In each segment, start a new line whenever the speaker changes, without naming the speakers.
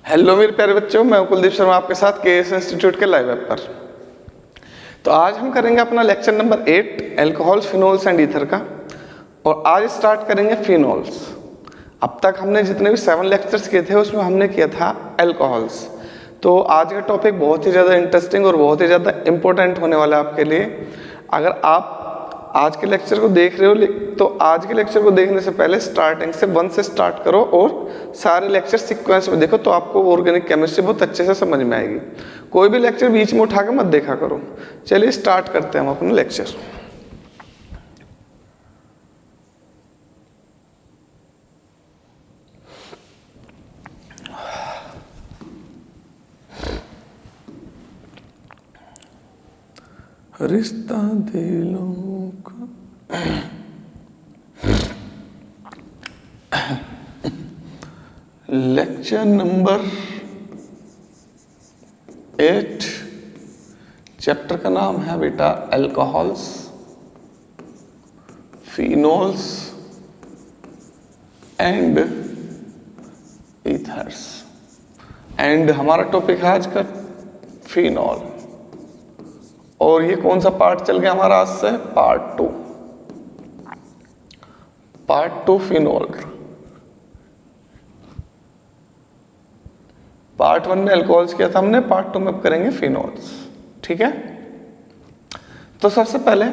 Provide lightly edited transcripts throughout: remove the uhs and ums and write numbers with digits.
Hello मेरे प्यारे बच्चों, मैं कुलदीप शर्मा आपके साथ केएस इंस्टीट्यूट के लाइव ऐप पर। तो आज हम करेंगे अपना lecture number 8 alcohols, phenols and ether का। और आज स्टार्ट करेंगे फिनोल्स। अब तक हमने जितने भी 7 लेक्चर्स किए थे उसमें हमने किया था एल्कोहल्स। तो आज का टॉपिक बहुत ही ज़्यादा इंटरेस्टिंग और बहुत ही ज़्यादा इम्पोर्टेंट होने वाला है आपके लिए। अगर आप आज के लेक्चर को देख रहे हो तो आज के लेक्चर को देखने से पहले स्टार्टिंग से 1 से स्टार्ट करो और सारे लेक्चर सीक्वेंस में देखो, तो आपको ऑर्गेनिक केमिस्ट्री बहुत अच्छे से समझ में आएगी। कोई भी लेक्चर बीच में उठा के मत देखा करो। चलिए स्टार्ट करते हैं हम अपना लेक्चर। रिश्ता दिलों का लेक्चर नंबर 8, चैप्टर का नाम है बेटा alcohols, phenols and ethers. And हमारा टॉपिक है आज का फिनोल। और ये कौन सा पार्ट चल गया हमारा आज से? Part two phenol. पार्ट 1 में अल्कोहल्स किया था हमने, पार्ट 2 में अब करेंगे फिनोल्स। ठीक है, तो सबसे पहले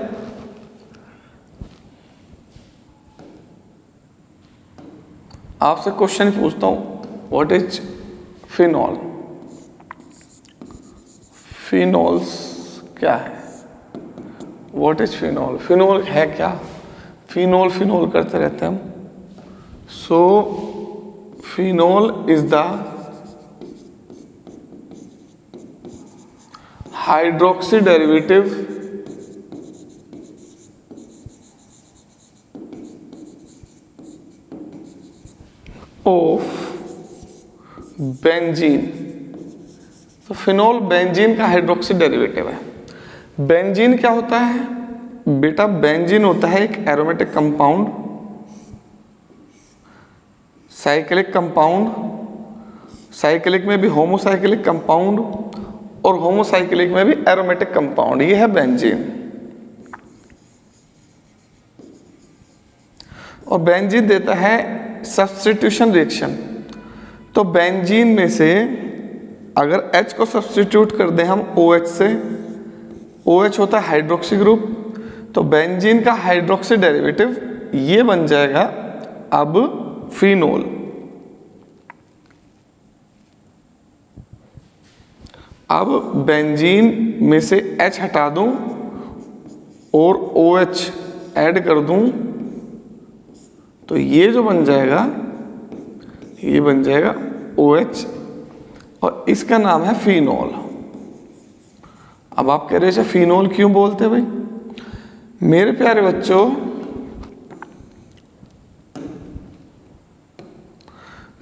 आपसे क्वेश्चन पूछता हूं, व्हाट इज फिनोल? फिनोल्स क्या है? What is phenol? फिनोल है क्या? फिनोल करते रहते हैं हम। So phenol is the hydroxy derivative of benzene. तो फिनोल बेंजीन का हाइड्रोक्सी डेरिवेटिव है। बेंजीन क्या होता है बेटा? बेंजीन होता है एक aromatic compound, cyclic compound. Cyclic में भी होमोसाइक्लिक कंपाउंड और होमोसाइक्लिक में भी एरोमेटिक कंपाउंड। ये है बेंजीन। और बेंजीन देता है सब्स्टिट्यूशन रिएक्शन। तो बेंजीन में से अगर H को सब्स्टिट्यूट कर दें हम OH से, OH होता है हाइड्रोक्सी ग्रुप, तो बेंजीन का हाइड्रोक्सी डेरिवेटिव ये बन जाएगा अब फिनोल। अब बेंजीन में से H हटा दूं और OH ऐड कर दूं, तो ये जो बन जाएगा ये बन जाएगा OH और इसका नाम है फिनोल। अब आप कह रहे हैं फिनोल क्यों बोलते हैं भाई? मेरे प्यारे बच्चों,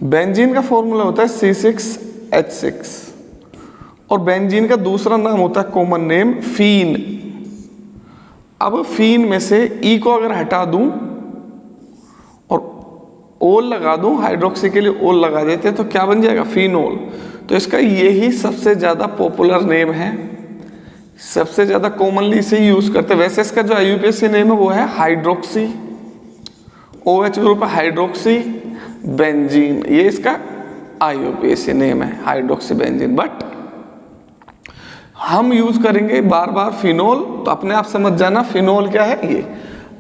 बेंजीन का फॉर्मूला होता है C6H6 और बेंजीन का दूसरा नाम होता है कॉमन नेम फीन। अब फीन में से E को अगर हटा दूं और ओल लगा दूं, हाइड्रोक्सी के लिए ओल लगा देते हैं, तो क्या बन जाएगा? फिनोल। तो इसका यही सबसे ज्यादा पॉपुलर नेम है, सबसे ज्यादा कॉमनली इसे यूज करते हैं। वैसे इसका जो IUPAC नेम है वो है hydroxy, OH group hydroxy benzene. ये इसका IUPAC नेम है, हाइड्रोक्सी बेंजीन। बट हम यूज करेंगे बार बार फिनोल, तो अपने आप समझ जाना फिनोल क्या है ये।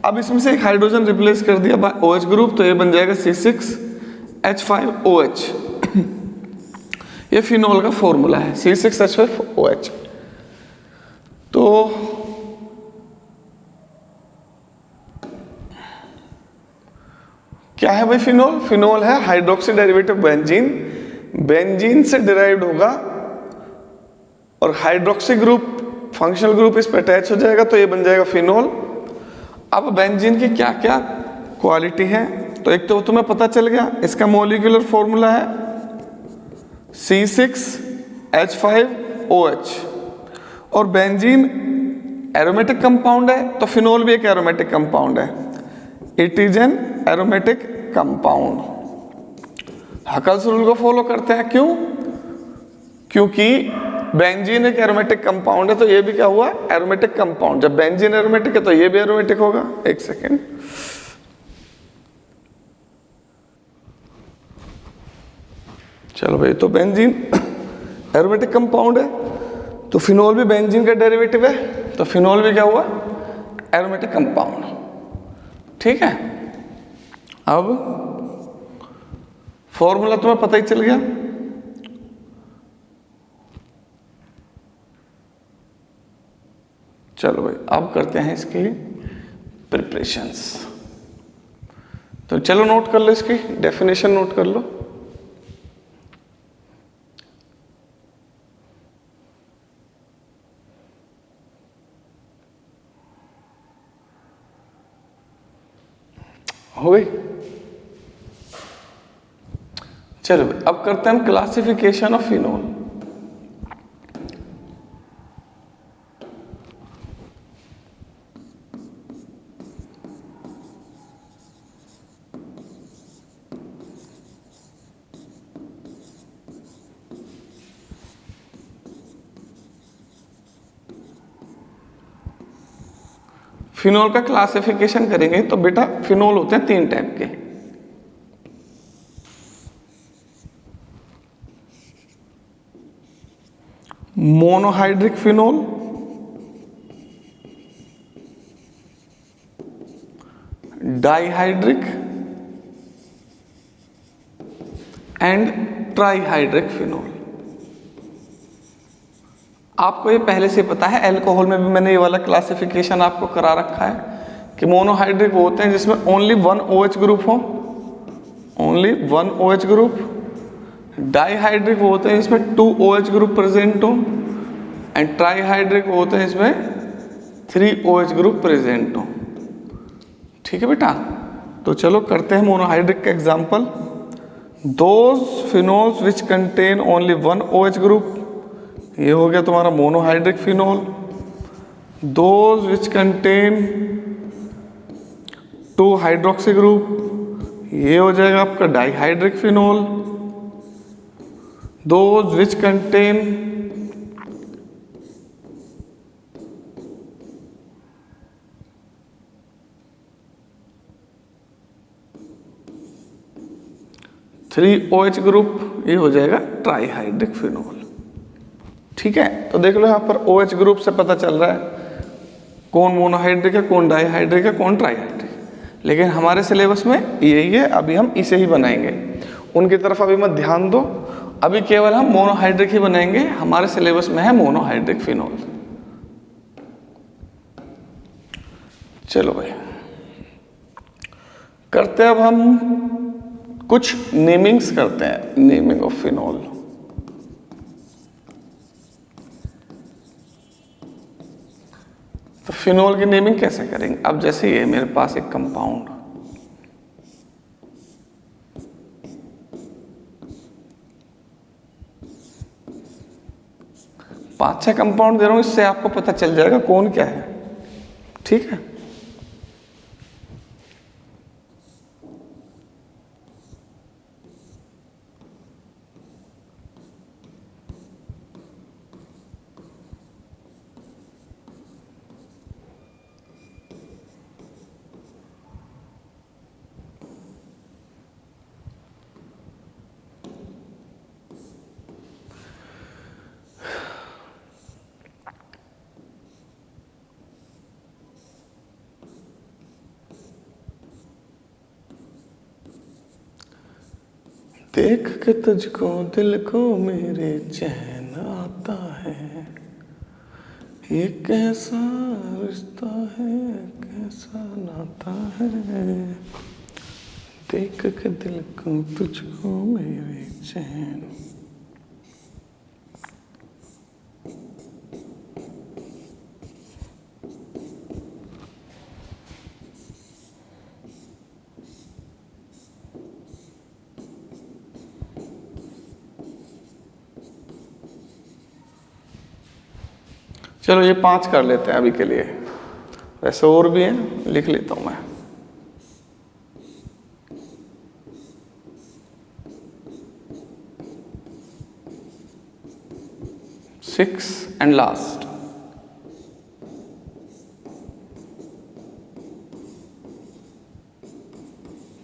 अब इसमें से एक हाइड्रोजन रिप्लेस कर दिया बाय OH ग्रुप, तो ये बन जाएगा C6H5OH। ये फिनोल का फॉर्मूला है, C6H5OH। तो क्या है भाई फिनोल? फिनोल है हाइड्रोक्सी डेरिवेटिव बेंजीन। बेंजीन से डिराइव्ड होगा और हाइड्रोक्सी ग्रुप, फंक्शनल ग्रुप इस पे अटैच हो जाएगा, तो ये बन जाएगा फिनोल। अब बेंजीन की क्या क्या क्वालिटी है? तो एक तो तुम्हें पता चल गया, इसका मॉलिक्यूलर फॉर्मूला है C6H5OH। और बेंजीन एरोमेटिक कंपाउंड है, तो फिनोल भी एक एरोमेटिक कंपाउंड है। It is an aromatic compound. Huckel's rule को फॉलो करते हैं। क्यों? क्योंकि बेंजीन एक एरोमेटिक कंपाउंड है, तो ये भी क्या हुआ, एरोमेटिक कंपाउंड। जब बेंजीन एरोमेटिक है तो ये भी एरोमेटिक होगा। एक सेकेंड, चलो भाई, तो बेंजीन एरोमेटिक कंपाउंड है, तो फिनोल भी बेंजीन का डेरिवेटिव है, तो फिनोल भी क्या हुआ, एरोमेटिक कंपाउंड। ठीक है, अब फॉर्मूला तुम्हें पता ही चल गया। चलो भाई, अब करते हैं इसकी प्रिपरेशंस। तो चलो नोट कर लो, इसकी डेफिनेशन नोट कर लो। हो गई। चलो भाई, अब करते हैं हम क्लासिफिकेशन ऑफ फिनोल। फिनोल का क्लासिफिकेशन करेंगे तो बेटा फिनोल होते हैं 3 टाइप के। Monohydric phenol, dihydric and trihydric phenol. आपको ये पहले से पता है, अल्कोहल में भी मैंने ये वाला क्लासिफिकेशन आपको करा रखा है कि मोनोहाइड्रिक वो होते हैं जिसमें ओनली 1 OH ग्रुप हो, ओनली 1 OH ग्रुप। डाइहाइड्रिक वो होते हैं जिसमें 2 OH ग्रुप प्रेजेंट हो, एंड ट्राइहाइड्रिक वो होते हैं जिसमें 3 OH ग्रुप प्रेजेंट हो। ठीक है बेटा, तो चलो करते हैं मोनोहाइड्रिक का example. Those phenols which contain only 1 OH group, ये हो गया तुम्हारा monohydric phenol. Those which contain 2 hydroxy group, ये हो जाएगा आपका dihydric phenol. Those which contain 3 OH group, ये हो जाएगा ट्राइहाइड्रिक फिनोल। ठीक है, तो देख लो यहाँ पर OH ग्रुप से पता चल रहा है कौन मोनोहाइड्रिक है, कौन डाइहाइड्रिक है, कौन ट्राइहाइड्रिक। लेकिन हमारे सिलेबस में यही है, अभी हम इसे ही बनाएंगे। उनकी तरफ अभी मत ध्यान दो, अभी केवल हम मोनोहाइड्रिक ही बनाएंगे। हमारे सिलेबस में है मोनोहाइड्रिक फिनोल। चलो भाई, करते हैं अब हम कुछ नेमिंग्स करते हैं, नेमिंग ऑफ फिनोल। तो फिनोल की नेमिंग कैसे करेंगे? अब जैसे ये मेरे पास एक कंपाउंड, पांच छह कंपाउंड दे रहा हूं, इससे आपको पता चल जाएगा कौन क्या है। ठीक है, देख के तुझको दिल को मेरे चैन आता है, ये कैसा रिश्ता है, कैसा नाता है। देख के दिल को तुझको मेरे चैन। चलो ये 5 कर लेते हैं अभी के लिए, वैसे और भी हैं, लिख लेता हूं मैं। 6 एंड लास्ट।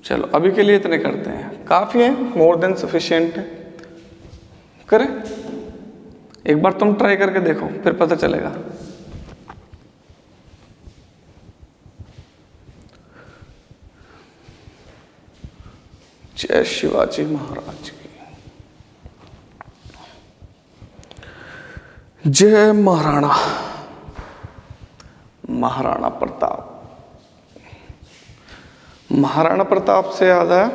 चलो अभी के लिए इतने करते हैं, काफी है, मोर देन सफिशिएंट है। करें एक बार, तुम ट्राई करके देखो फिर पता चलेगा। जय शिवाजी महाराज की जय। महाराणा प्रताप। महाराणा प्रताप से याद है,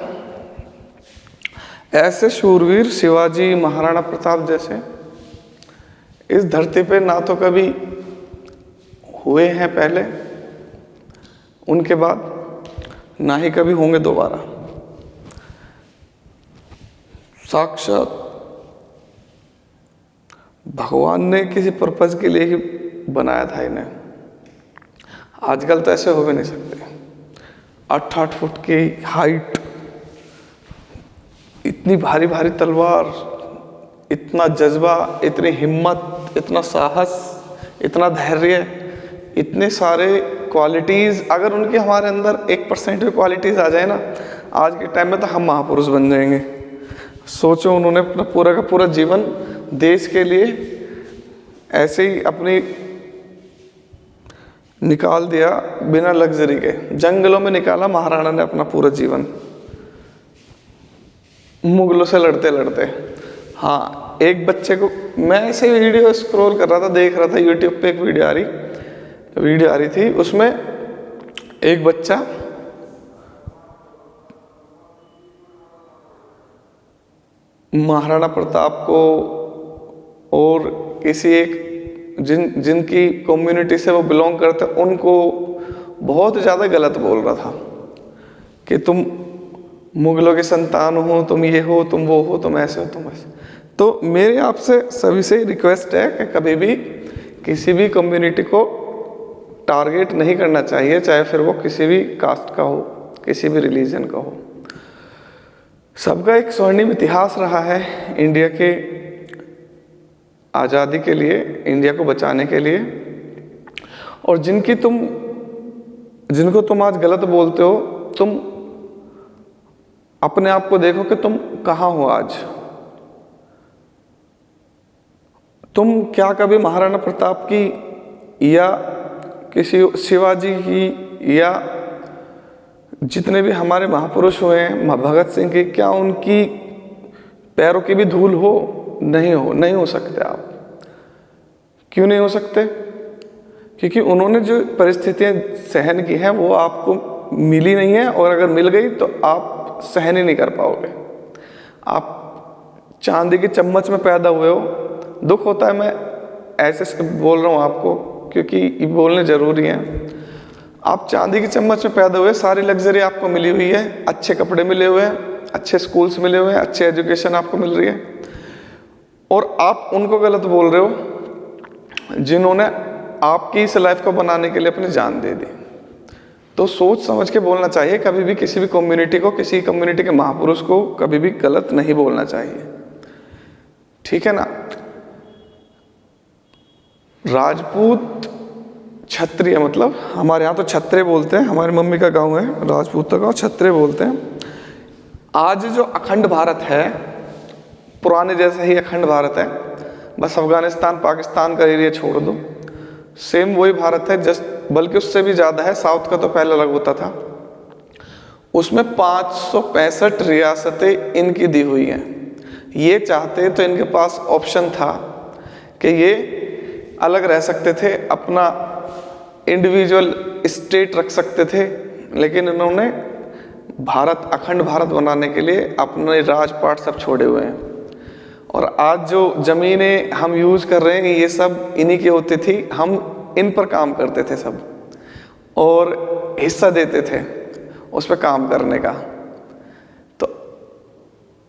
ऐसे शूरवीर शिवाजी महाराणा प्रताप जैसे इस धरती पे ना तो कभी हुए हैं पहले, उनके बाद ना ही कभी होंगे दोबारा। साक्षात भगवान ने किसी पर्पज के लिए ही बनाया था इन्हें। आजकल तो ऐसे हो भी नहीं सकते। 8-8 फुट की हाइट, इतनी भारी भारी तलवार, इतना जज्बा, इतनी हिम्मत, इतना साहस, इतना धैर्य, इतने सारे क्वालिटीज़, अगर उनकी हमारे अंदर 1% भी क्वालिटीज़ आ जाए ना, आज के टाइम में तो हम महापुरुष बन जाएंगे। सोचो, उन्होंने अपना पूरा का पूरा जीवन देश के लिए ऐसे ही अपनी निकाल दिया, बिना लग्जरी के जंगलों में निकाला महाराणा ने अपना पूरा जीवन, मुगलों से लड़ते लड़ते। हाँ, एक बच्चे को, मैं ऐसे वीडियो स्क्रॉल कर रहा था, देख रहा था यूट्यूब पे, एक वीडियो आ रही थी, उसमें एक बच्चा महाराणा प्रताप को और किसी एक जिनकी कम्युनिटी से वो बिलोंग करते उनको बहुत ज़्यादा गलत बोल रहा था कि तुम मुगलों के संतान हो, तुम ये हो, तुम वो हो, तुम ऐसे हो, तुम ऐसे। तो मेरे आपसे सभी से रिक्वेस्ट है कि कभी भी किसी भी कम्युनिटी को टारगेट नहीं करना चाहिए, चाहे फिर वो किसी भी कास्ट का हो, किसी भी रिलीजन का हो। सबका एक स्वर्णिम इतिहास रहा है इंडिया के आज़ादी के लिए, इंडिया को बचाने के लिए। और जिनको तुम आज गलत बोलते हो, तुम अपने आप को देखो कि तुम कहाँ हो आज। तुम क्या कभी महाराणा प्रताप की या किसी शिवाजी की या जितने भी हमारे महापुरुष हुए हैं, भगत सिंह की, क्या उनकी पैरों की भी धूल हो? नहीं हो सकते आप। क्यों नहीं हो सकते? क्योंकि उन्होंने जो परिस्थितियां सहन की हैं वो आपको मिली नहीं है, और अगर मिल गई तो आप सहन ही नहीं कर पाओगे। आप चांदी की चम्मच में पैदा हुए हो। दुख होता है, मैं ऐसे बोल रहा हूँ आपको क्योंकि ये बोलने ज़रूरी हैं। आप चांदी की चम्मच में पैदा हुए, सारी लग्जरी आपको मिली हुई है, अच्छे कपड़े मिले हुए हैं, अच्छे स्कूल्स मिले हुए हैं, अच्छे एजुकेशन आपको मिल रही है, और आप उनको गलत बोल रहे हो जिन्होंने आपकी इस लाइफ को बनाने के लिए अपनी जान दे दी। तो सोच समझ के बोलना चाहिए। कभी भी किसी भी कम्युनिटी को, किसी कम्युनिटी के महापुरुष को कभी भी गलत नहीं बोलना चाहिए, ठीक है ना। राजपूत क्षत्रिय, मतलब हमारे यहाँ तो छत्रे बोलते हैं, हमारी मम्मी का गांव है राजपूत का, छत्रे बोलते हैं। आज जो अखंड भारत है, पुराने जैसा ही अखंड भारत है, बस अफगानिस्तान पाकिस्तान का एरिया छोड़ दो, सेम वही भारत है, जस्ट बल्कि उससे भी ज़्यादा है। साउथ का तो पहले अलग होता था। उसमें 565 रियासतें इनकी दी हुई हैं। ये चाहते तो इनके पास ऑप्शन था कि ये अलग रह सकते थे, अपना इंडिविजुअल स्टेट रख सकते थे, लेकिन इन्होंने भारत, अखंड भारत बनाने के लिए अपने राजपाट सब छोड़े हुए हैं। और आज जो ज़मीनें हम यूज़ कर रहे हैं, ये सब इन्हीं की होती थी। हम इन पर काम करते थे सब, और हिस्सा देते थे उस पर काम करने का। तो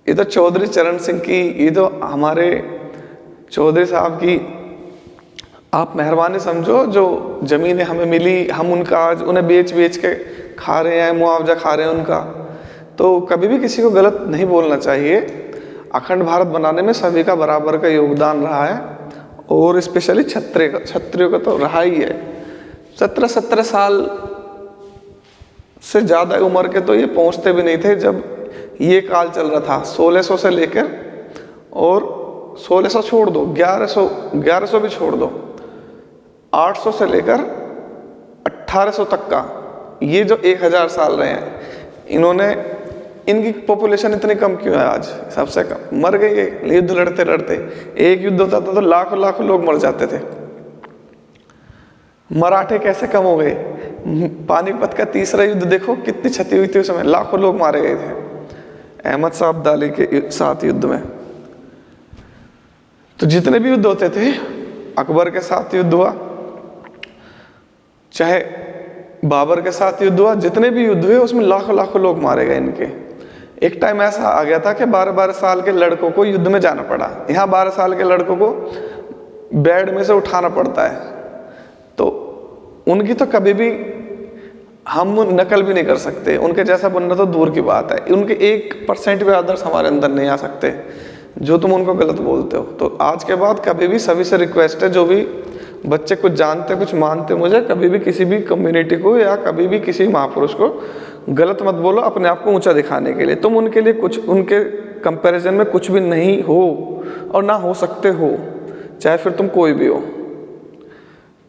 ये तो चौधरी चरण सिंह की, ये तो हमारे चौधरी साहब की आप मेहरबानी समझो। जो ज़मीनें हमें मिली, हम उनका आज उन्हें बेच के खा रहे हैं, मुआवजा खा रहे हैं उनका। तो कभी भी किसी को गलत नहीं बोलना चाहिए। अखंड भारत बनाने में सभी का बराबर का योगदान रहा है, और स्पेशली क्षत्रियों का तो रहा ही है। 17 साल से ज़्यादा उम्र के तो ये पहुंचते भी नहीं थे जब ये काल चल रहा था। 1600 से लेकर, और 1600 छोड़ दो, 1100 भी छोड़ दो, 800 से लेकर 1800 तक का ये जो 1000 साल रहे हैं, इन्होंने, इनकी पॉपुलेशन इतनी कम क्यों है आज? सबसे कम मर गई है युद्ध लड़ते लड़ते। एक युद्ध होता था तो लाखों लाखों लोग मर जाते थे। मराठे कैसे कम हो गए? पानीपत का तीसरा युद्ध देखो कितनी क्षति हुई थी उस समय, लाखों लोग मारे गए थे अहमद शाह अब्दाली के साथ युद्ध में। तो जितने भी युद्ध होते थे, अकबर के साथ युद्ध हुआ, चाहे बाबर के साथ युद्ध हुआ, जितने भी युद्ध हुए उसमें लाखों लाखों लोग मारे गए इनके। एक टाइम ऐसा आ गया था कि 12-12 साल के लड़कों को युद्ध में जाना पड़ा। यहाँ 12 साल के लड़कों को बेड में से उठाना पड़ता है, तो उनकी तो कभी भी हम नकल भी नहीं कर सकते। उनके जैसा बनना तो दूर की बात है, उनके 1% भी आदर्श हमारे अंदर नहीं आ सकते जो तुम उनको गलत बोलते हो। तो आज के बाद कभी भी सभी से रिक्वेस्ट है, जो भी बच्चे कुछ जानते कुछ मानते, मुझे कभी भी किसी भी कम्युनिटी को या कभी भी किसी महापुरुष को गलत मत बोलो अपने आप को ऊंचा दिखाने के लिए। तुम उनके लिए कुछ, उनके कंपैरिजन में कुछ भी नहीं हो और ना हो सकते हो, चाहे फिर तुम कोई भी हो।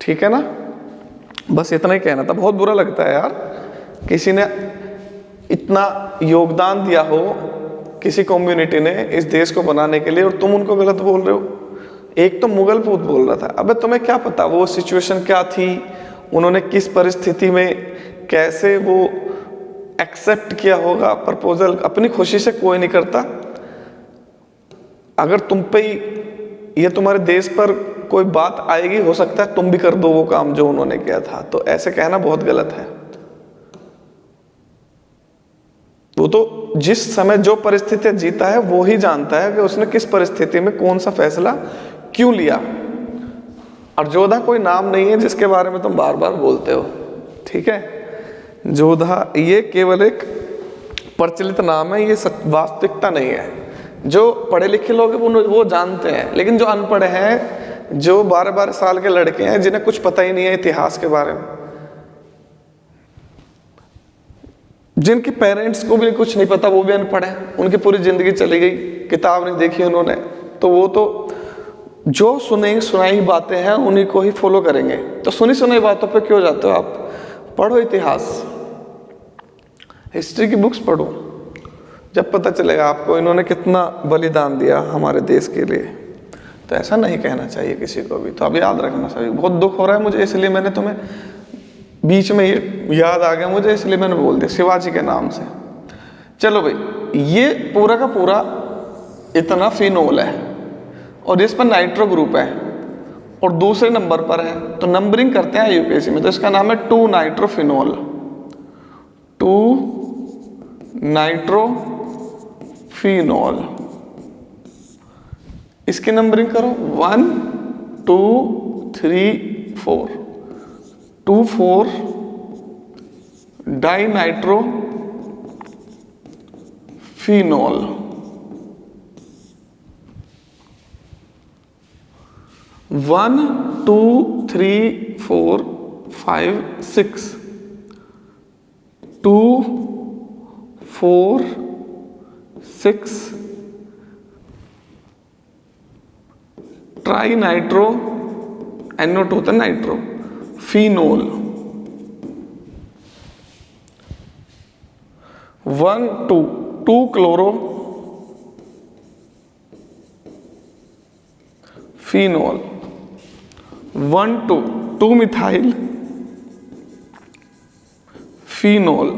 ठीक है ना? बस इतना ही कहना था। बहुत बुरा लगता है यार, किसी ने इतना योगदान दिया हो किसी कम्युनिटी ने इस देश को बनाने के लिए और तुम उनको गलत बोल रहे हो। एक तो मुगल पूत बोल रहा था, अबे तुम्हें क्या पता वो सिचुएशन क्या थी, उन्होंने किस परिस्थिति में कैसे वो एक्सेप्ट किया होगा प्रपोजल। अपनी खुशी से कोई नहीं करता। अगर तुम पे ये तुम्हारे देश पर कोई बात आएगी, हो सकता है तुम भी कर दो वो काम जो उन्होंने किया था। तो ऐसे कहना बहुत गलत है। वो तो जिस समय जो परिस्थिति जीता है वो ही जानता है कि उसने किस परिस्थिति में कौन सा फैसला क्यों लिया। और जोधा कोई नाम नहीं है जिसके बारे में तुम बार बार बोलते हो। ठीक है, जोधा ये केवल एक प्रचलित नाम है, ये वास्तविकता नहीं है। जो पढ़े लिखे लोग हैं वो जानते हैं, लेकिन जो अनपढ़ हैं, जो 12-12 साल के लड़के हैं जिन्हें कुछ पता ही नहीं है इतिहास के बारे में, जिनके पेरेंट्स को भी कुछ नहीं पता, वो भी अनपढ़ हैं, उनकी पूरी जिंदगी चली गई, किताब नहीं देखी उन्होंने, तो वो तो जो सुनाई बातें हैं उन्हीं को ही फॉलो करेंगे। तो सुनी सुनाई बातों पे क्यों जाते हो आप? पढ़ो इतिहास, हिस्ट्री की बुक्स पढ़ो, जब पता चलेगा आपको इन्होंने कितना बलिदान दिया हमारे देश के लिए। तो ऐसा नहीं कहना चाहिए किसी को भी। तो अब याद रखना सभी। बहुत दुख हो रहा है मुझे, इसलिए मैंने तुम्हें बीच में ये याद आ गया मुझे, इसलिए मैंने बोल दिया शिवाजी के नाम से। चलो भाई, ये पूरा का पूरा इतना फिनोल है और इस पर नाइट्रो ग्रुप है और दूसरे नंबर पर है। तो नंबरिंग करते हैं यूपीएससी में, तो इसका नाम है 2 नाइट्रोफिनोल, 2 नाइट्रोफिनोल। इसकी नंबरिंग करो 1 2 3 4, 2 4 die nitrophenol. 1 2 3 4 5 6, 2 4 6 tri nitro, NO2 होता है nitro, phenol. 1 2 2 chloro phenol, 1 2 2 methyl phenol.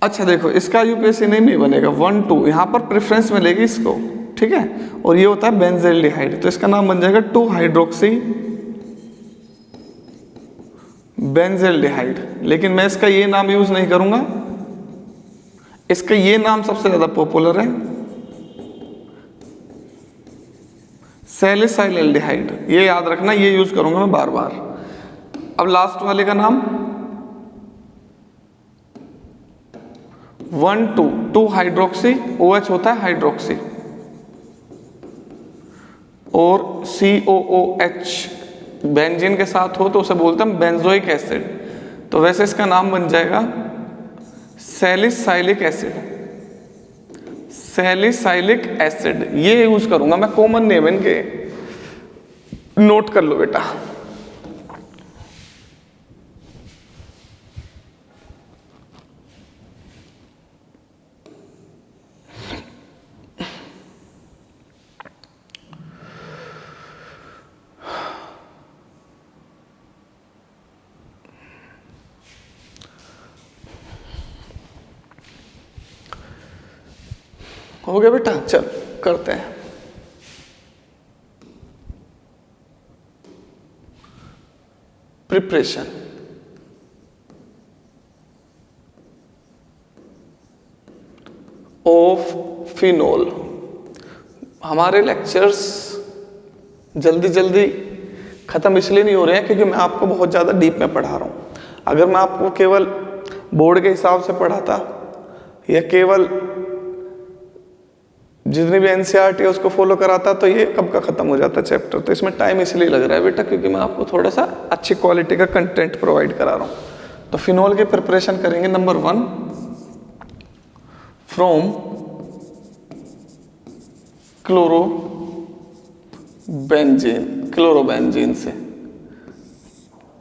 अच्छा देखो, इसका यूपीएससी नहीं बनेगा 1 2, यहां पर प्रेफरेंस मिलेगी इसको। ठीक है, और ये होता है बेंजेल्डिहाइड, तो इसका नाम बन जाएगा 2 हाइड्रोक्सी बेंजेल्डिहाइड। लेकिन मैं इसका ये नाम यूज नहीं करूंगा, इसका ये नाम सबसे ज्यादा पॉपुलर है, सैलिसाइल्डिहाइड। ये याद रखना, ये यूज करूंगा मैं बार बार। अब लास्ट वाले का नाम 1 2 2 हाइड्रोक्सी, OH होता है हाइड्रोक्सी, और COOH बेंजीन के साथ हो तो उसे बोलते हैं बेंजोइक एसिड। तो वैसे इसका नाम बन जाएगा सैलिसाइलिक एसिड। सैलिसाइलिक एसिड ये यूज करूंगा मैं, कॉमन नेम इनके, नोट कर लो बेटा। हो गया बेटा, चल करते हैं। Preparation of phenol. हमारे लेक्चर्स जल्दी जल्दी खत्म इसलिए नहीं हो रहे हैं क्योंकि मैं आपको बहुत ज़्यादा डीप में पढ़ा रहा हूँ। अगर मैं आपको केवल बोर्ड के हिसाब से पढ़ाता या केवल जितनी भी NCERT है उसको फॉलो कराता तो ये कब का खत्म हो जाता चैप्टर। तो इसमें टाइम इसलिए लग रहा है बेटा क्योंकि मैं आपको थोड़ा सा अच्छी क्वालिटी का कंटेंट प्रोवाइड करा रहा हूँ। तो फिनोल की प्रिपरेशन करेंगे। नंबर 1, फ्रॉम क्लोरोबेंजीन से।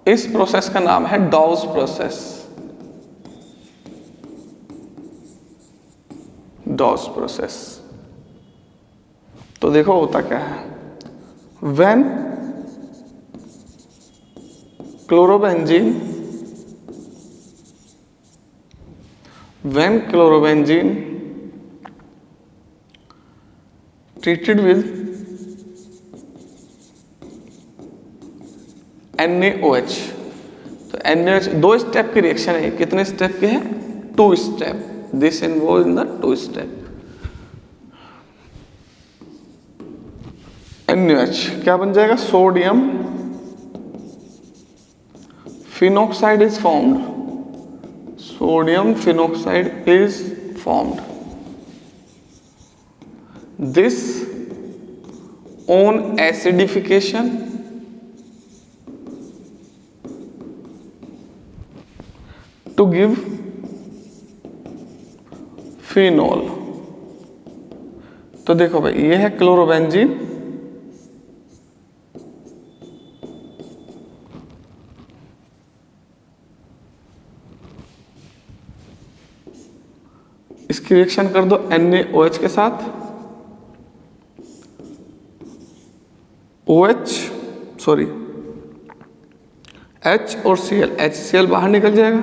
इस प्रोसेस का नाम है डॉस प्रोसेस। DOS process. तो देखो होता क्या है, when chlorobenzene treated with NaOH। तो NaOH 2 स्टेप की रिएक्शन है। कितने स्टेप के हैं? 2 step. This involve in the 2 step. NaOH क्या बन जाएगा? Sodium phenoxide is formed. Sodium phenoxide is formed. This on acidification to give phenol। तो देखो भाई ये है क्लोरोबेंजीन, इसकी रिएक्शन कर दो NaOH के साथ। H और Cl, HCl बाहर निकल जाएगा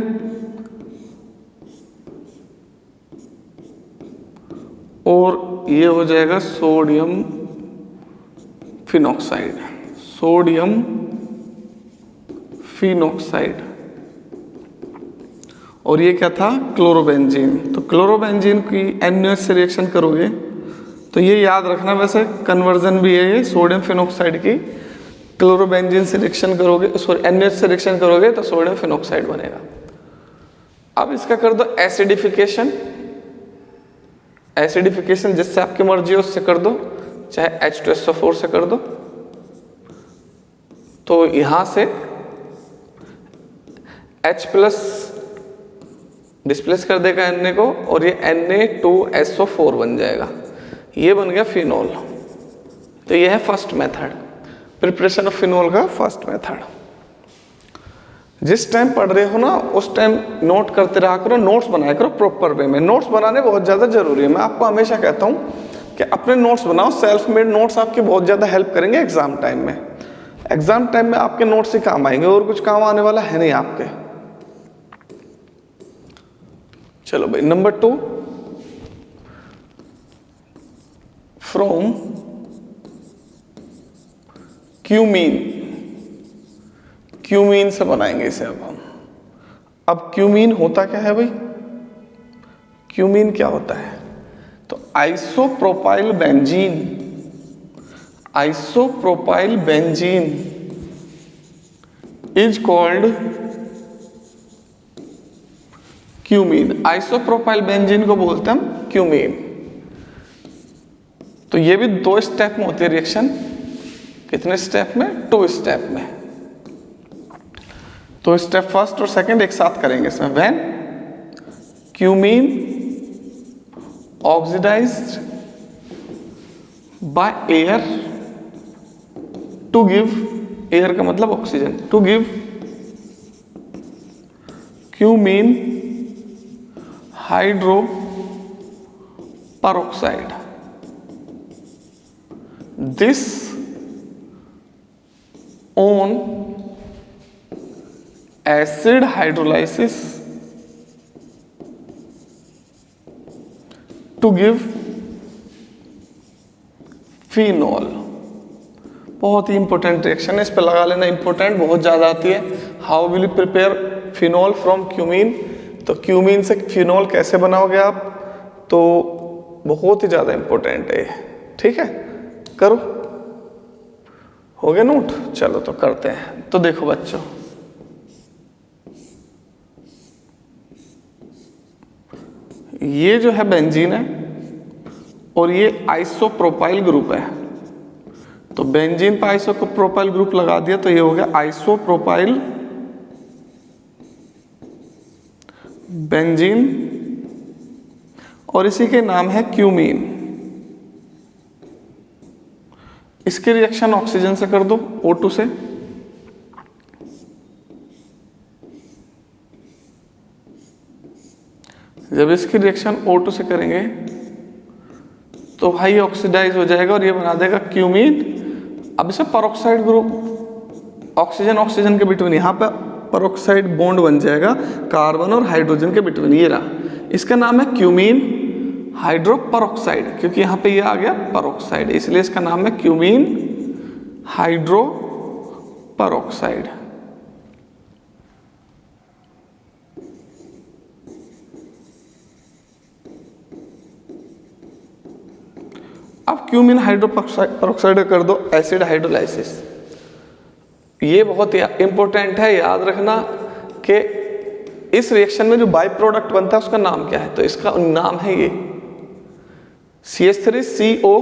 और ये हो जाएगा सोडियम फिनॉक्साइड। Sodium phenoxide. और ये क्या था? क्लोरोबेंजीन। तो क्लोरोबेंजीन की NaOH से रिएक्शन करोगे तो ये याद रखना, वैसे कन्वर्जन भी है ये सोडियम फिनॉक्साइड की। क्लोरोबेंजीन से रिएक्शन करोगे, सॉरी NaOH से रिएक्शन करोगे तो सोडियम फिनॉक्साइड बनेगा। अब इसका कर दो एसिडिफिकेशन। एसिडिफिकेशन जिससे आपकी मर्जी हो उससे कर दो, चाहे H2SO4 से कर दो। तो यहां से H+ डिस्प्लेस कर देगा Na को और ये Na2SO4 बन जाएगा। ये बन गया फिनोल। तो ये है first method, preparation of phenol का फर्स्ट मेथड। जिस टाइम पढ़ रहे हो ना उस टाइम नोट करते रहा करो, नोट्स बनाया करो प्रॉपर वे में। नोट्स बनाने बहुत ज़्यादा जरूरी है। मैं आपको हमेशा कहता हूँ कि अपने नोट्स बनाओ। सेल्फ मेड नोट्स आपके बहुत ज़्यादा हेल्प करेंगे एग्जाम टाइम में। एग्जाम टाइम में आपके नोट्स ही काम आएंगे और कुछ काम आने वाला है नहीं आपके। चलो भाई नंबर 2, फ्रॉम क्यूमीन। क्यूमीन से बनाएंगे इसे अब हम। अब क्यूमीन होता क्या है भाई? क्यूमीन क्या होता है? तो isopropyl benzene. Isopropyl benzene is called cumene. Isopropyl benzene को बोलते हैं क्यूमीन। तो ये भी 2 स्टेप में होती है रिएक्शन। कितने स्टेप में? 2 स्टेप में। तो स्टेप फर्स्ट और सेकंड एक साथ करेंगे इसमें। When cumene oxidized by air to give, air का मतलब oxygen, to give cumene hydro peroxide. This on acid hydrolysis to give phenol. बहुत ही इंपॉर्टेंट रिएक्शन है, इस पे लगा लेना, इंपॉर्टेंट बहुत ज़्यादा आती है। How will you prepare phenol from cumene? तो क्यूमीन से फिनॉल कैसे बनाओगे आप? तो बहुत ही ज़्यादा इंपॉर्टेंट है, ठीक है। करो, हो गया नोट? चलो तो करते हैं। तो देखो बच्चों, ये जो है बेंजीन है और ये आइसोप्रोपाइल ग्रुप है। तो बेंजीन पर आइसोप्रोपाइल ग्रुप लगा दिया तो ये हो गया आइसोप्रोपाइल बेंजीन, और इसी के नाम है क्यूमीन। इसकी रिएक्शन ऑक्सीजन से कर दो, O2 से। जब इसकी रिएक्शन O2 से करेंगे तो भाई ऑक्सीडाइज हो जाएगा और ये बना देगा क्यूमीन। अब इसे पेरोक्साइड ग्रुप, ऑक्सीजन ऑक्सीजन के बिटवीन, यहाँ पे पेरोक्साइड बॉन्ड बन जाएगा कार्बन और हाइड्रोजन के बिटवीन, ये रहा। इसका नाम है क्यूमीन हाइड्रो पेरोक्साइड, क्योंकि यहाँ पे ये आ गया पेरोक्साइड, इसलिए इसका नाम है क्यूमीन हाइड्रो पेरोक्साइड। अब क्यूमीन हाइड्रो पेरोक्साइड कर दो एसिड हाइड्रोलाइसिस। ये बहुत इंपॉर्टेंट है, याद रखना कि इस रिएक्शन में जो बाई प्रोडक्ट बनता है उसका नाम क्या है? तो इसका नाम है ये CH3CO,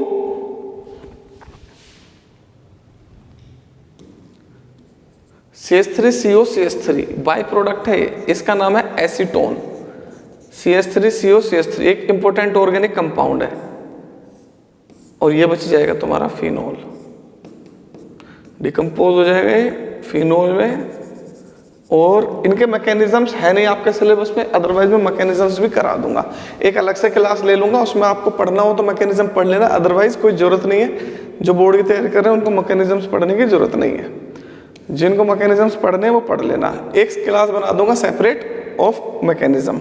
CH3CO CH3 by product है ये, इसका नाम है एसीटोन। CH3CO CH3 एक इंपॉर्टेंट ऑर्गेनिक कंपाउंड है और ये बच जाएगा तुम्हारा फिनॉल, डिकम्पोज हो जाएगा ये फिनॉल में। और इनके मैकेनिज्म्स है नहीं आपके सिलेबस में, अदरवाइज मैं मैकेनिज्म्स भी करा दूंगा, एक अलग से क्लास ले लूंगा, उसमें आपको पढ़ना हो तो मैकेनिज्म पढ़ लेना, अदरवाइज कोई जरूरत नहीं है। जो बोर्ड की तैयारी कर रहे हैं उनको मैकेनिज्म्स पढ़ने की जरूरत नहीं है, जिनको मैकेनिज्म्स पढ़ने हैं वो पढ़ लेना। एक क्लास बना दूंगा सेपरेट ऑफ मैकेनिज्म,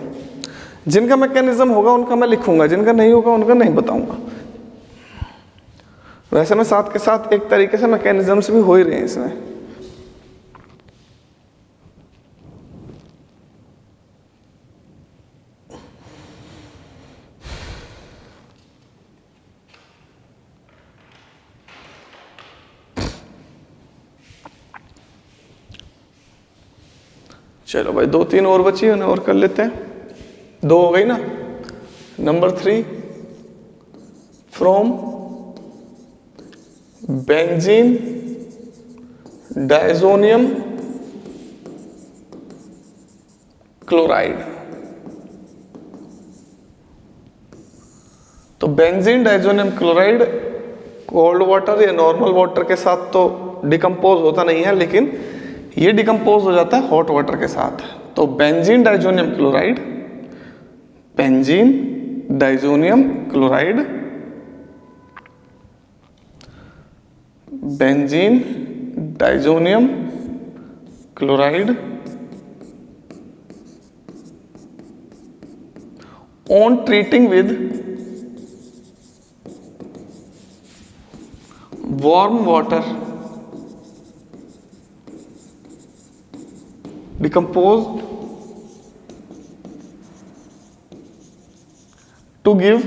जिनका मैकेनिज्म होगा उनका मैं लिखूंगा, जिनका नहीं होगा उनका नहीं बताऊंगा। वैसे में साथ के साथ एक तरीके से मैकेनिज्म्स भी हो ही रहे हैं इसमें। चलो भाई 2-3 और बची, उन्हें और कर लेते हैं। 2 हो गई ना। Number 3, from benzene diazonium chloride. तो benzene diazonium chloride cold water या नॉर्मल वाटर के साथ तो डिकम्पोज होता नहीं है, लेकिन ये डिकम्पोज हो जाता है हॉट वाटर के साथ। तो benzene diazonium chloride, benzene diazonium chloride, benzene diazonium chloride on treating with warm water decomposed to give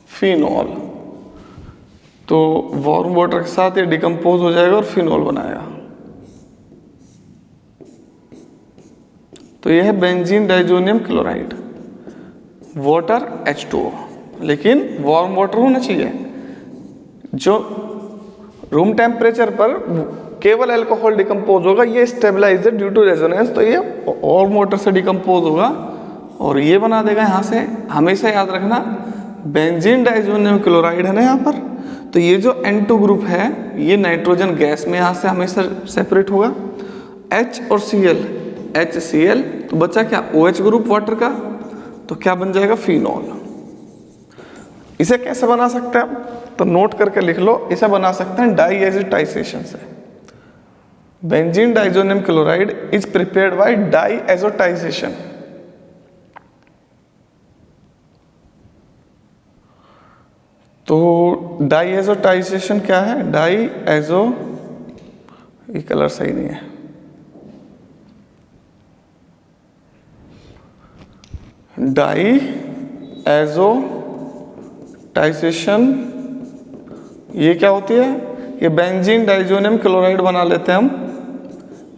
phenol। तो वार्म वाटर के साथ ये डिकम्पोज हो जाएगा और फिनॉल बनाएगा। तो यह है benzene diazonium chloride, water H2O, लेकिन वार्म वाटर होना चाहिए। जो रूम टेम्परेचर पर केवल अल्कोहल डिकम्पोज होगा, ये स्टेबलाइजर ड्यू टू रेजोनेंस, तो ये और मोटर से डिकम्पोज होगा और ये बना देगा यहाँ से। हमेशा याद रखना बेंजीन डाइजोनियम क्लोराइड है ना यहाँ पर, तो ये जो N2 ग्रुप है ये नाइट्रोजन गैस में यहाँ से हमेशा सेपरेट होगा। H और Cl, HCl, तो बचा क्या OH ग्रुप वाटर का, तो क्या बन जाएगा फिनॉल। इसे कैसे बना सकते हैं आप, तो नोट करके लिख लो, इसे बना सकते हैं डाईएजिटाइजेशन से। Benzene diazonium chloride is prepared by diazotization. तो डाईएजिटाइजेशन क्या है, डाईएजो, ये कलर सही नहीं है, डाईएजिटाइजेशन ये क्या होती है, ये बेंजीन डाइजोनियम क्लोराइड बना लेते हैं हम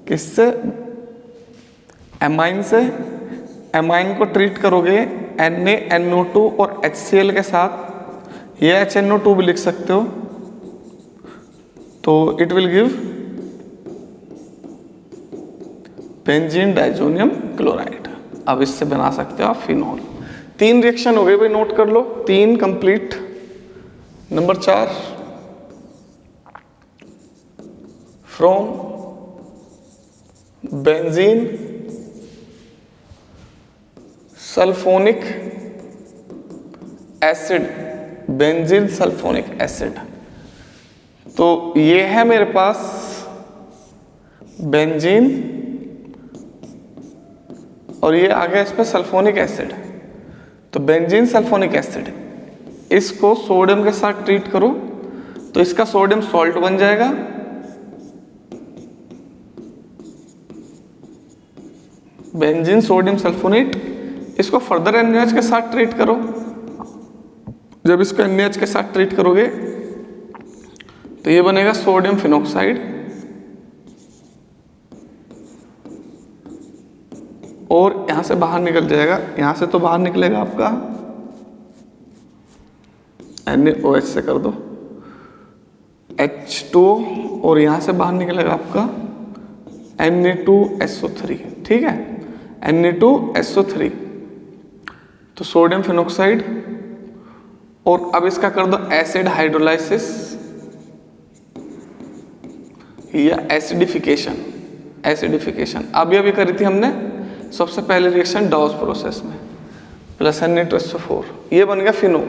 किससे, एमाइन से। एमाइन को ट्रीट करोगे NaNO2 और HCl के साथ, ये HNO2 भी लिख सकते हो, तो it will give benzene diazonium chloride. अब इससे बना सकते हो आप फिनॉल। 3 रिएक्शन हो गए भाई, नोट कर लो, 3 complete. Number 4, from benzene sulphonic acid, benzene sulphonic acid, तो ये है मेरे पास बेंजीन और ये आ गया इस पर सल्फोनिक एसिड। तो बेंजीन सल्फोनिक एसिड, इसको सोडियम के साथ ट्रीट करो तो इसका सोडियम सॉल्ट बन जाएगा। बेंजीन सोडियम सल्फोनेट, इसको फर्दर NaOH के साथ ट्रीट करो। जब इसको NaOH के साथ ट्रीट करोगे तो ये बनेगा सोडियम फिनोक्साइड और यहां से बाहर निकल जाएगा, यहां से तो बाहर निकलेगा आपका NaOH से कर दो H2O और यहां से बाहर निकलेगा आपका Na2SO3, ठीक है, Na2SO3, तो सोडियम फिनोक्साइड। और अब इसका कर दो एसिड हाइड्रोलाइसिस या एसिडिफिकेशन। एसिडिफिकेशन अभी करी थी हमने सबसे पहले रिएक्शन डॉस प्रोसेस में, प्लस Na2SO4, ये बन गया फिनो।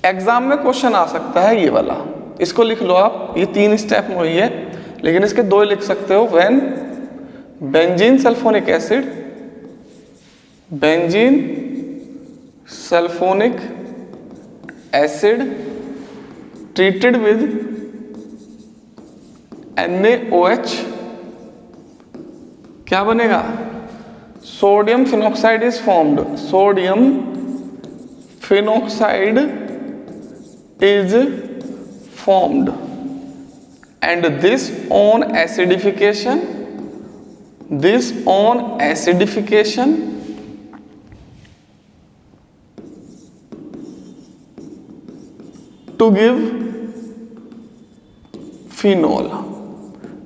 एग्जाम में क्वेश्चन आ सकता है ये वाला, इसको लिख लो आप, ये 3 स्टेप में हुई है, लेकिन इसके 2 लिख सकते हो। When benzene sulphonic acid, benzene sulphonic acid treated with NaOH, क्या बनेगा, sodium phenoxide is formed, sodium phenoxide is formed and this on acidification to give phenol।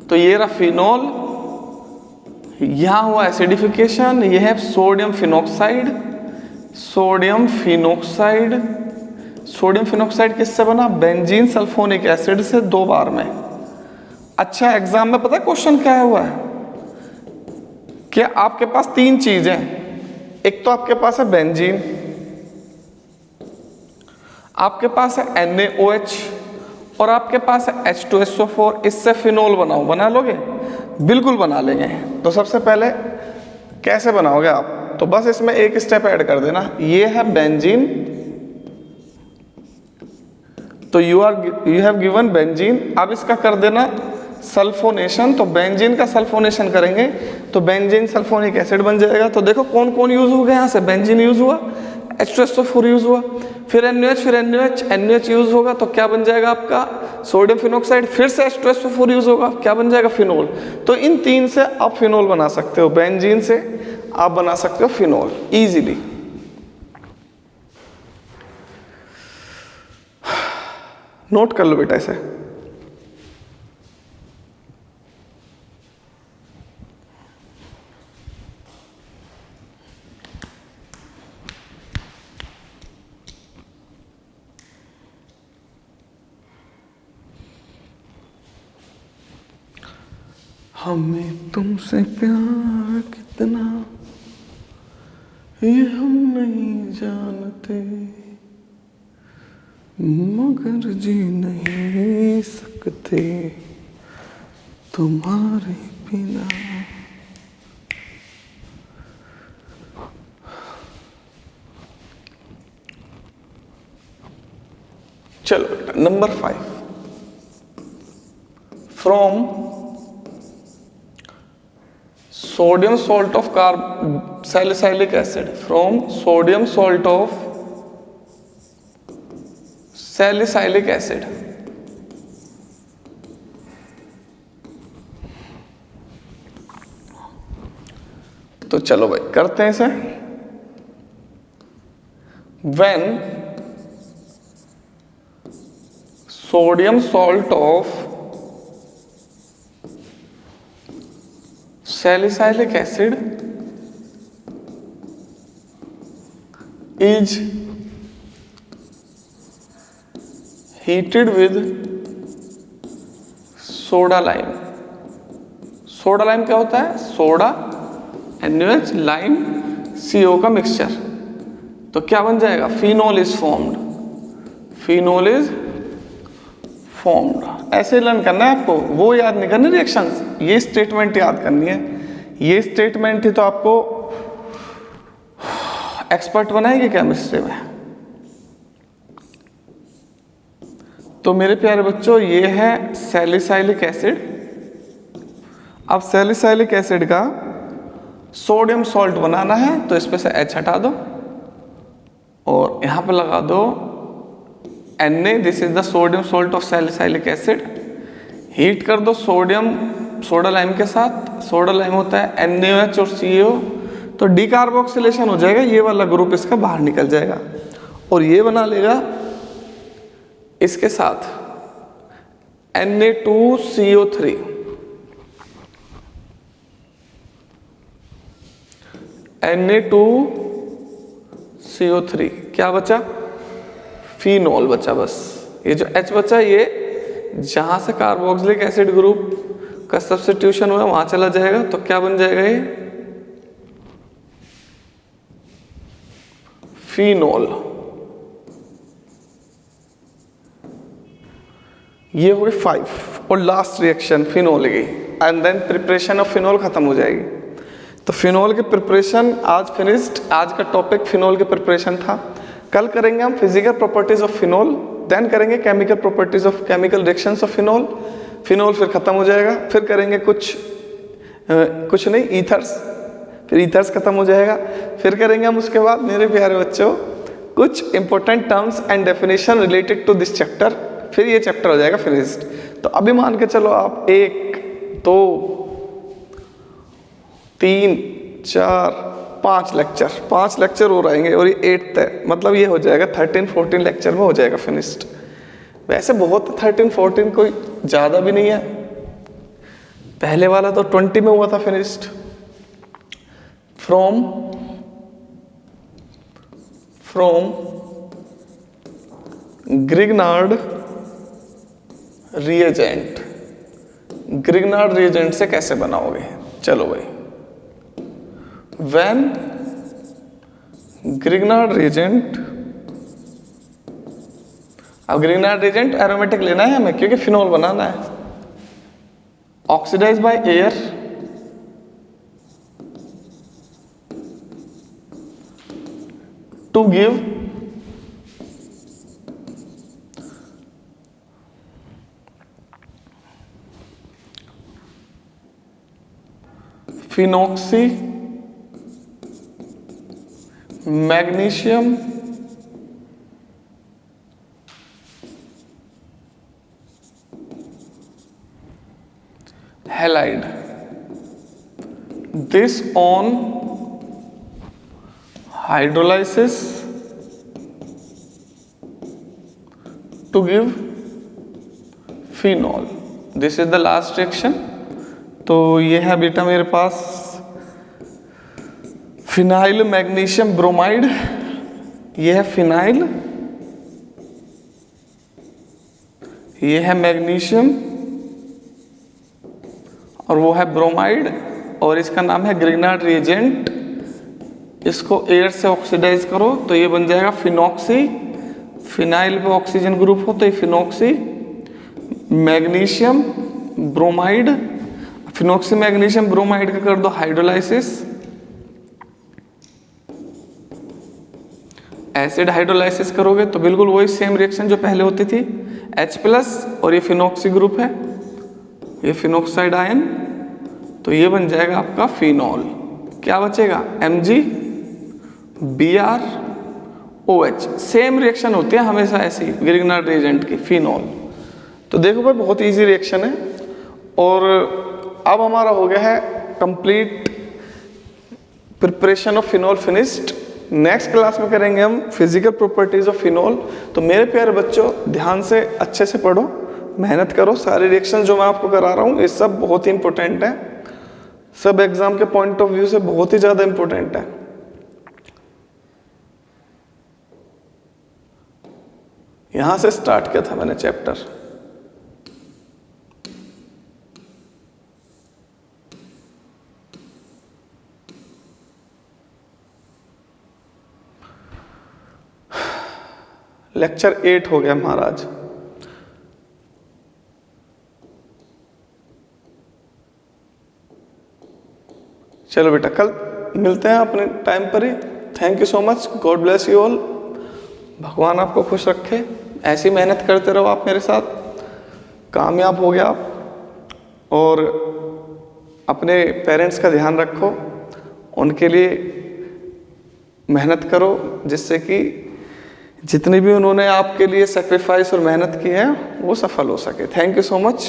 तो ये रहा फिनॉल, यहां हुआ एसिडिफिकेशन, ये है सोडियम फिनोक्साइड। सोडियम फिनोक्साइड किससे बना, बेंजीन सल्फोनिक एसिड से 2 बार में। अच्छा, एग्जाम में पता है क्वेश्चन क्या हुआ है, कि आपके पास 3 चीजें, एक तो आपके पास है बेंजीन, आपके पास है NaOH और आपके पास है H2SO4, इससे फिनोल बनाओ, बना लोगे, बिल्कुल बना लेंगे। तो सबसे पहले कैसे बनाओगे आप, तो बस इसमें एक स्टेप ऐड कर देना, ये है बेंजीन, तो यू हैव गिवन बेंजीन। अब इसका कर देना सल्फोनेशन, तो बेंजीन का सल्फोनेशन करेंगे तो बेंजीन सल्फोनिक एसिड बन जाएगा। तो देखो कौन कौन यूज हो गया, यहाँ से बेंजीन यूज हुआ, H2SO4 यूज हुआ, फिर NaOH यूज होगा, तो क्या बन जाएगा आपका सोडियम फिनोक्साइड, फिर से H2SO4 यूज होगा, क्या बन जाएगा फिनोल। तो इन 3 से आप फिनोल बना सकते हो, बेंजीन से आप बना सकते हो फिनोल इजीली। नोट कर लो बेटा इसे। हमें तुमसे प्यार कितना ये हम नहीं जानते, मगर जी नहीं सकते तुम्हारे बिना। चलो बेटा number 5, from sodium salt of salicylic acid, from sodium salt of salicylic acid, तो चलो भाई करते हैं इसे। when sodium salt of salicylic acid is heated with soda lime। Soda lime क्या होता है? सोडा NaOH लाइम CO का मिक्सचर, तो क्या बन जाएगा? Phenol is formed. Phenol is formed. ऐसे लर्न करना है आपको, वो याद नहीं करनी रिएक्शंस, ये स्टेटमेंट याद करनी है। ये स्टेटमेंट ही तो आपको एक्सपर्ट बनाएगी केमिस्ट्री में। तो मेरे प्यारे बच्चों ये है सैलिसाइलिक एसिड। अब सैलिसाइलिक एसिड का सोडियम सॉल्ट बनाना है तो इसमें से H हटा दो और यहां पे लगा दो Na। This is the sodium salt of salicylic acid. Heat कर दो सोडियम सोडा लाइम के साथ। सोडा लाइम होता है NaOH और CO, तो डीकार्बोक्सिलेशन हो जाएगा, ये वाला ग्रुप इसका बाहर निकल जाएगा और ये बना लेगा इसके साथ Na2CO3। Na2CO3 क्या बचा? फिनोल बचा। बस ये जो H बचा ये जहां से कार्बोक्सिलिक एसिड ग्रुप का सब्स्टिट्यूशन हुआ वहां चला जाएगा, तो क्या बन जाएगा? ये फिनोल। ये हो गई 5 और लास्ट रिएक्शन फिनोल की, and then preparation of phenol खत्म हो जाएगी। तो फिनोल की प्रिपरेशन आज फिनिश्ड। आज का टॉपिक फिनोल की प्रिपरेशन था। कल करेंगे हम physical properties of phenol, then करेंगे chemical properties of chemical reactions of phenol. Phenol फिर खत्म हो जाएगा। फिर करेंगे कुछ नहीं ईथर्स, फिर ईथर्स खत्म हो जाएगा। फिर करेंगे हम उसके बाद मेरे प्यारे बच्चों कुछ important terms and definition related to this chapter. फिर ये चैप्टर हो जाएगा फिनिश्ड। तो अभी मान के चलो आप 1 2 3 4 5 लेक्चर हो रहेंगे और ये 8th है, मतलब ये हो जाएगा 13-14 लेक्चर में हो जाएगा फिनिश्ड। वैसे बहुत 13-14 कोई ज़्यादा भी नहीं है, पहले वाला तो 20 में हुआ था finished. From Grignard reagent. Grignard reagent से कैसे बनाओगे? चलो भाई, when Grignard reagent, अब Grignard reagent एरोमेटिक लेना है हमें क्योंकि फिनोल बनाना है। Oxidize by air to give phenoxy magnesium halide. This on hydrolysis to give phenol. This is the last reaction. तो ये है बेटा मेरे पास फिनाइल मैग्नीशियम ब्रोमाइड, ये है फिनाइल, ये है मैग्नीशियम और वो है ब्रोमाइड, और इसका नाम है ग्रिग्नार्ड रिएजेंट। इसको एयर से ऑक्सीडाइज करो तो ये बन जाएगा फिनॉक्सी। फिनाइल पे ऑक्सीजन ग्रुप हो तो ये phenoxy magnesium bromide. Phenoxy magnesium bromide का कर दो हाइड्रोलाइसिस, एसिड हाइड्रोलाइसिस करोगे तो बिल्कुल वही सेम रिएक्शन जो पहले होती थी, H+ और ये फिनॉक्सी ग्रुप है, ये फिनॉक्साइड आयन, तो ये बन जाएगा आपका फिनॉल। क्या बचेगा? MgBrOH। सेम रिएक्शन होती है हमेशा ऐसी ग्रिग्नार्ड रिएजेंट की, फिनॉल। तो देखो भाई बहुत इजी रिएक्शन है। और अब हमारा हो गया है complete preparation of phenol finished. Next class में करेंगे हम फिजिकल प्रॉपर्टीज ऑफ फिनॉल। तो मेरे प्यारे बच्चों ध्यान से अच्छे से पढ़ो, मेहनत करो। सारे रिएक्शन जो मैं आपको करा रहा हूँ ये सब बहुत ही इंपॉर्टेंट है, सब एग्जाम के पॉइंट ऑफ व्यू से बहुत ही ज्यादा इंपॉर्टेंट है। यहां से स्टार्ट किया था मैंने चैप्टर। लेक्चर 8 हो गया महाराज। चलो बेटा कल मिलते हैं अपने टाइम पर ही। Thank you so much, god bless you all. भगवान आपको खुश रखे, ऐसी मेहनत करते रहो आप मेरे साथ, कामयाब हो गया आप। और अपने पेरेंट्स का ध्यान रखो, उनके लिए मेहनत करो, जिससे कि जितनी भी उन्होंने आपके लिए सेक्रीफाइस और मेहनत की है वो सफल हो सके। Thank you so much.